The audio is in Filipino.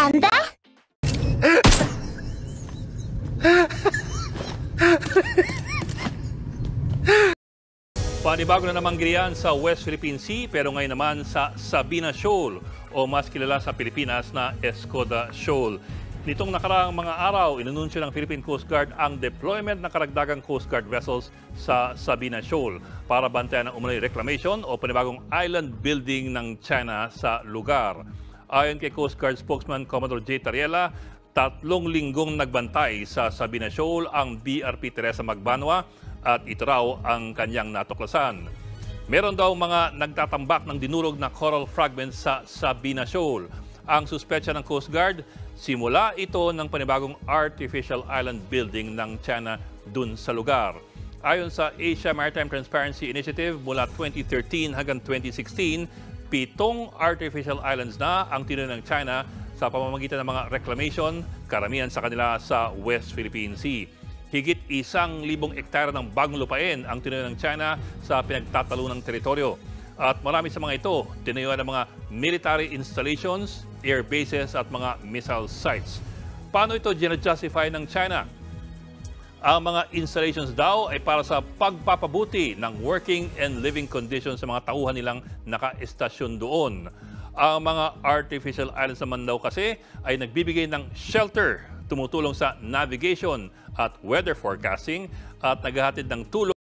なんだ? Panibago na namang gilian sa West Philippine Sea pero ngayon naman sa Sabina Shoal o mas kilala sa Pilipinas na Escoda Shoal. Nitong nakaraang mga araw, inanunsyo ng Philippine Coast Guard ang deployment ng karagdagang Coast Guard vessels sa Sabina Shoal para bantayan ang umano'y reclamation o panibagong island building ng China sa lugar. Ayon kay Coast Guard spokesman Commodore J. Tariela, 3 linggong nagbantay sa Sabina Shoal ang BRP Teresa Magbanwa at ito raw ang kanyang natuklasan. Meron daw mga nagtatambak ng dinurog na coral fragments sa Sabina Shoal. Ang suspetsya ng Coast Guard, simula ito ng panibagong artificial island building ng China dun sa lugar. Ayon sa Asia Maritime Transparency Initiative, mula 2013 hanggang 2016, 7 artificial islands na ang tinuloy ng China sa pamamagitan ng mga reclamation, karamihan sa kanila sa West Philippine Sea. Higit 1,000 hektarya ng bagong lupain ang tinuloy ng China sa pinagtatalunang teritoryo. At marami sa mga ito, tinayuan ng mga military installations, air bases at mga missile sites. Paano ito ginajustify ng China? Ang mga installations daw ay para sa pagpapabuti ng working and living conditions sa mga tauhan nilang naka-estasyon doon. Ang mga artificial islands naman daw kasi ay nagbibigay ng shelter, tumutulong sa navigation at weather forecasting at naghahatid ng tulong